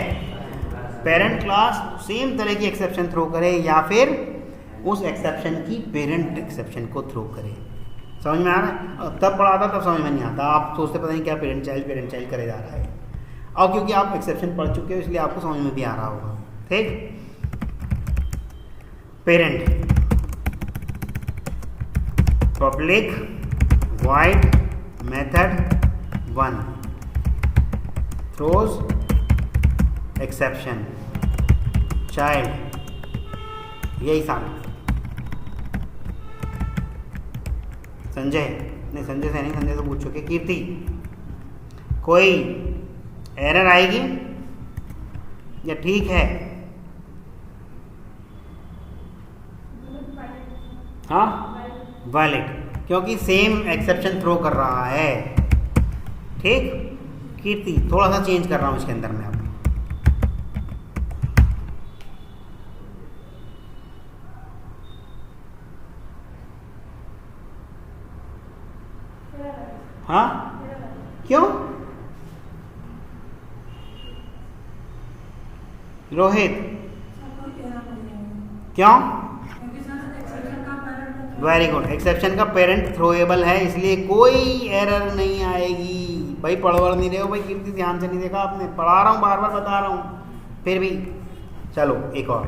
पेरेंट क्लास सेम तरह की एक्सेप्शन थ्रो करे या फिर उस एक्सेप्शन की पेरेंट एक्सेप्शन को थ्रो करे। समझ में आ रहा है? तब पढ़ा था तब समझ में नहीं आता, आप सोचते पता नहीं क्या पेरेंट चाइल्ड करे जा रहा है। और क्योंकि आप एक्सेप्शन पढ़ चुके हो इसलिए आपको समझ में भी आ रहा होगा। ठीक, parent public void method 1 throws exception child, यही सारा। संजय नहीं, संजय से नहीं, संजय से पूछ चुके। कीर्ति, कोई एरर आएगी या ठीक है? हाँ वैलिड, क्योंकि सेम एक्सेप्शन थ्रो कर रहा है। ठीक, कीर्ति थोड़ा सा चेंज कर रहा हूं इसके अंदर में अब। हाँ क्यों? रोहित क्यों? वेरी गुड, एक्सेप्शन का पेरेंट थ्रोएबल है इसलिए कोई एरर नहीं आएगी। भाई पढ़ नहीं रहे हो भाई, कीर्ति ध्यान से नहीं देखा आपने, पढ़ा रहा हूँ बार बार बता रहा हूँ फिर भी। चलो एक और,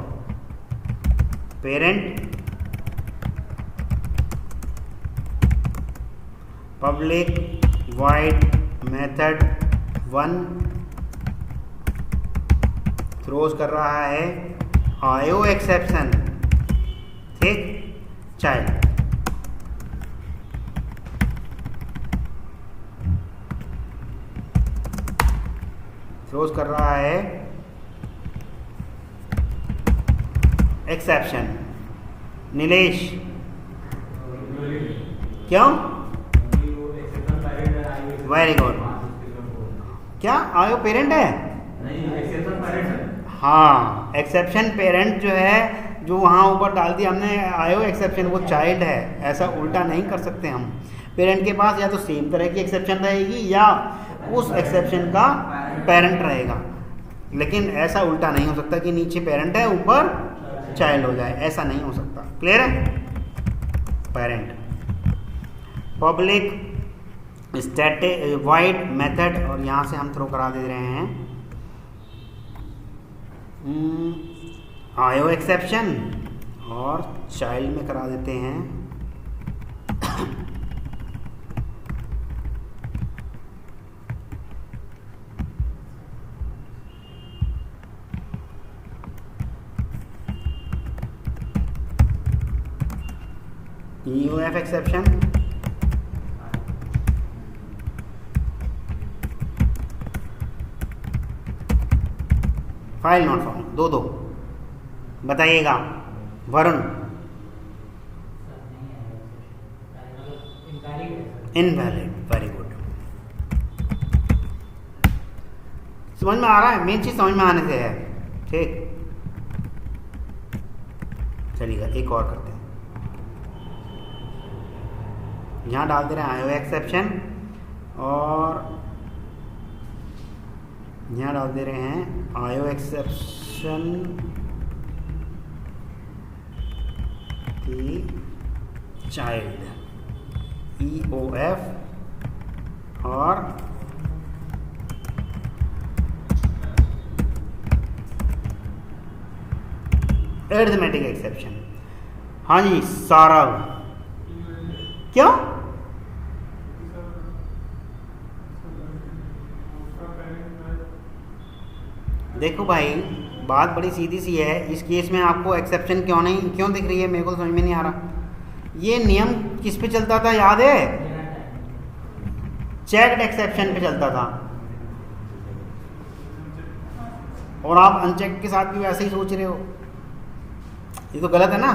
parent public void method 1 throws कर रहा है आयो एक्सेप्शन, ठीक, चाइल्ड। थ्रोज कर रहा है एक्सेप्शन। नीलेश क्यों? वेरी गुड, क्या आयो पेरेंट है? हाँ, एक्सेप्शन पेरेंट जो है, जो वहाँ ऊपर डाल दिया हमने आयो एक्सेप्शन, वो चाइल्ड है। ऐसा उल्टा नहीं कर सकते हम। पेरेंट के पास या तो सेम तरह की एक्सेप्शन रहेगी या उस एक्सेप्शन का पेरेंट रहेगा, लेकिन ऐसा उल्टा नहीं हो सकता कि नीचे पेरेंट है ऊपर चाइल्ड हो जाए, ऐसा नहीं हो सकता। क्लियर है? Parent public static void method, और यहाँ से हम थ्रो करा दे रहे हैं आयो एक्सेप्शन और चाइल्ड में करा देते हैं EOF exception, file not found. दो बताइएगा। Varun invalid, very good. समझ में आ रहा है? मेन चीज समझ में आने से है। ठीक, चलिएगा एक और करते हैं। यहाँ डाल दे रहे हैं आयो एक्सेप्शन और यहाँ डाल दे रहे हैं आयो एक्सेप्शन की चाइल्ड EOF और अरिथमेटिक एक्सेप्शन। हाँ जी सौरभ, क्यों? देखो भाई बात बड़ी सीधी सी है। इस केस में आपको एक्सेप्शन क्यों दिख रही है? मेरे को तो समझ में नहीं आ रहा। ये नियम किस पे चलता था याद है? चेक्ड एक्सेप्शन पे चलता था, और आप अनचेक के साथ भी वैसे ही सोच रहे हो, ये तो गलत है ना।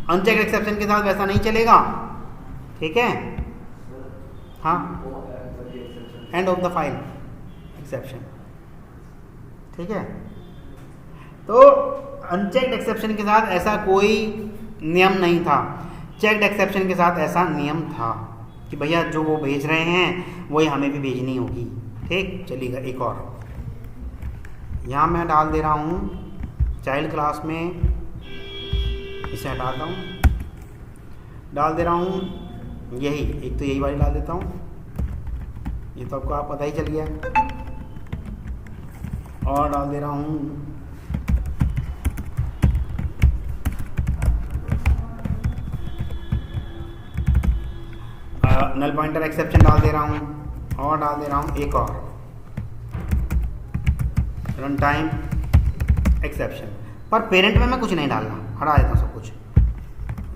अनचेक एक्सेप्शन के साथ वैसा नहीं चलेगा, ठीक है। हाँ, end of the file exception, ठीक है। तो अनचेक्ड एक्सेप्शन के साथ ऐसा कोई नियम नहीं था, चेक्ड एक्सेप्शन के साथ ऐसा नियम था कि भैया जो वो भेज रहे हैं वही हमें भी भेजनी होगी, ठीक। चलिएगा एक और, यहाँ मैं डाल दे रहा हूँ चाइल्ड क्लास में, इसे हटाता हूँ, डाल दे रहा हूँ यही, एक तो यही वाली डाल देता हूँ, ये तो आपको आप पता ही चल गया, और डाल दे रहा हूँ नल पॉइंटर एक्सेप्शन डाल दे रहा हूँ, और डाल दे रहा हूँ एक और रन टाइम एक्सेप्शन। पर पेरेंट में मैं कुछ नहीं डालना, हटा देता हूँ सब कुछ।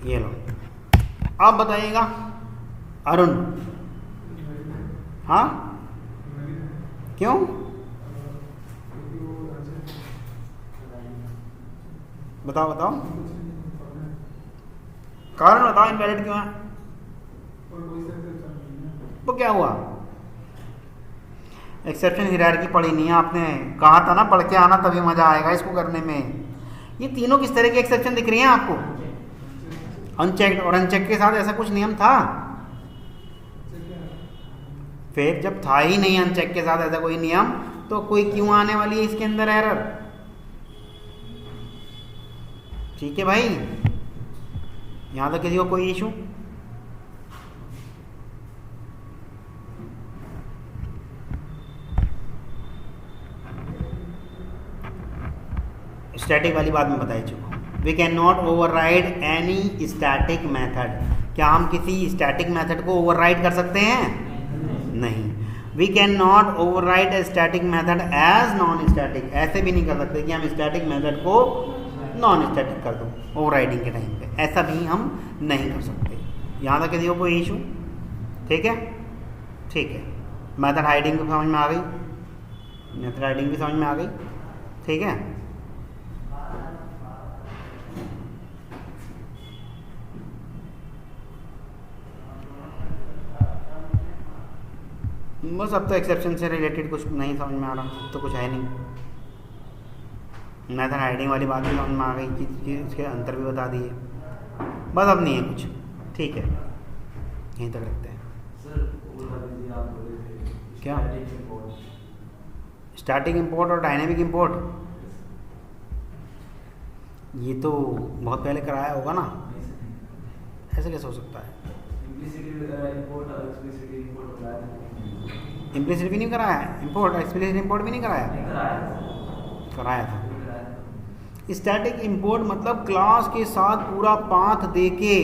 ये लो, अब बताइएगा अरुण, हाँ क्यों? बताओ बताओ, कारण बताओ, इनवैलिड क्यों है? तो क्या हुआ? एक्सेप्शन हायरार्की पढ़ी नहीं है आपने, कहा था ना पढ़ के आना तभी मजा आएगा इसको करने में। ये तीनों किस तरह की एक्सेप्शन दिख रही हैं आपको? अनचेक्ड, और अनचेक के साथ ऐसा कुछ नियम था? फिर जब था ही नहीं अनचेक के साथ ऐसा कोई नियम, तो कोई क्यों आने वाली है इसके अंदर एरर? ठीक है भाई, यहां तक किसी को कोई इशू? स्टैटिक वाली बात मैं बताई चुका हूँ। We can not override any static method. क्या हम किसी स्टैटिक मेथड को ओवरराइड कर सकते हैं? नहीं। We can not override a static method as non static. ऐसे भी नहीं कर सकते कि हम स्टैटिक मेथड को नॉन स्टैटिक कर दो ओवरराइडिंग के टाइम पे, ऐसा भी हम नहीं कर सकते। यहाँ तक किसी को कोई इशू? ठीक है, ठीक है। मेथड हाइडिंग भी समझ में आ गई, मेथड हाइडिंग भी समझ में आ गई, ठीक है। बस अब तो एक्सेप्शन से रिलेटेड कुछ नहीं समझ में आ रहा, तो कुछ है नहीं। मेथड हाइडिंग वाली बात भी समझ में आ गई कि उसके अंतर भी बता दिए, बस अब नहीं है कुछ, ठीक है, यहीं तक रखते हैं। सर वो बता दीजिए, आप बोले थे क्या? स्टैटिक इंपोर्ट और डायनेमिक इंपोर्ट, ये तो बहुत पहले कराया होगा ना, ऐसे कैसे हो सकता है? इम्प्लिसिट भी नहीं कराया, इंपोर्ट एक्सप्लिसिट इंपोर्ट भी नहीं कराया, कराया था। स्टैटिक इंपोर्ट मतलब क्लास के साथ पूरा पाथ देके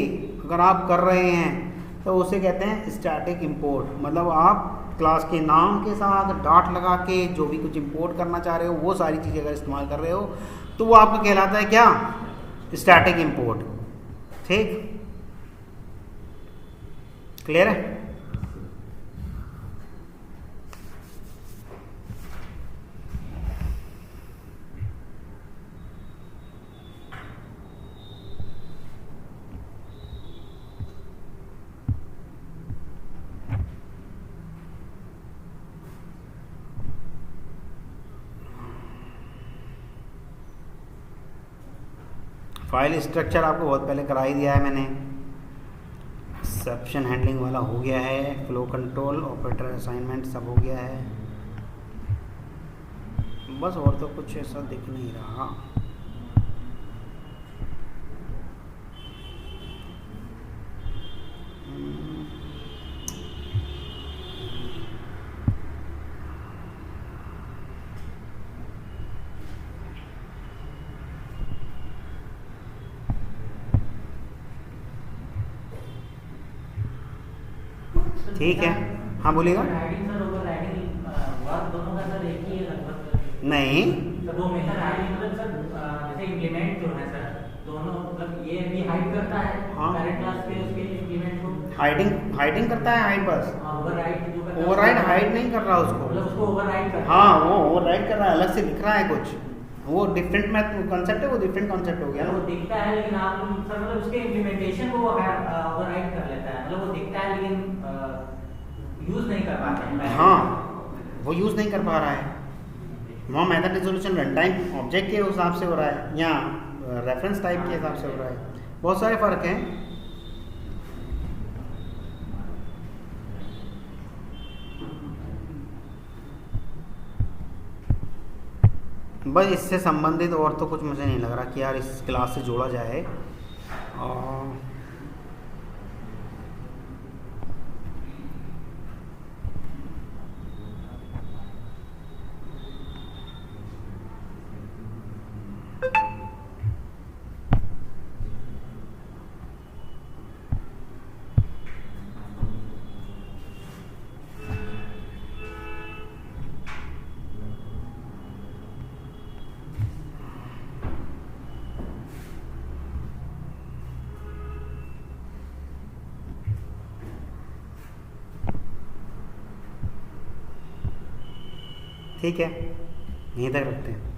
अगर आप कर रहे हैं तो उसे कहते हैं स्टैटिक इंपोर्ट। मतलब आप क्लास के नाम के साथ डॉट लगा के जो भी कुछ इंपोर्ट करना चाह रहे हो वो सारी चीज़ें अगर इस्तेमाल कर रहे हो तो वो आपका कहलाता है क्या? Static import. ठीक, क्लियर है? फाइल स्ट्रक्चर आपको बहुत पहले करा ही दिया है मैंने, एक्सेप्शन हैंडलिंग वाला हो गया है, फ्लो कंट्रोल, ऑपरेटर असाइनमेंट सब हो गया है, बस और तो कुछ ऐसा दिख नहीं रहा। ठीक है, हाँ बोलिएगा। राइडिंग सर, ओवरराइडिंग वर्क दोनों का सर एक ही है लगभग? नहीं, तो दो मेथड हाइडिंग मतलब सर जैसे इंप्लीमेंट जो है सर दोनों मतलब ये भी हाइड करता है हाँ। पेरेंट क्लास पे उसके इंप्लीमेंट को, हाइडिंग करता है हाइड बस। ओवरराइड जो करता है ओवरराइड हाइड नहीं कर रहा उसको। मतलब उसको ओवरराइड करता है। हाँ वो ओवरराइड कर रहा है, अलग से लिख रहा है कुछ, वो डिफरेंट मैथ कंसेप्ट है, वो डिफरेंट कंसेप्ट हो गया वो ना। दिखता है लेकिन आप सर मतलब उसके इम्प्लीमेंटेशन को वो ओवरराइड कर लेता है, मतलब वो दिखता है लेकिन यूज नहीं कर पाते हैं। हाँ वो यूज़ नहीं कर पा रहा है, वहाँ method resolution run time object के हिसाब से हो रहा है या रेफरेंस टाइप के हिसाब से हो रहा है, बहुत सारे फ़र्क हैं। बस इससे संबंधित और तो कुछ मुझे नहीं लग रहा कि यार इस क्लास से जोड़ा जाए। और ठीक है, यहीं तक रखते हैं।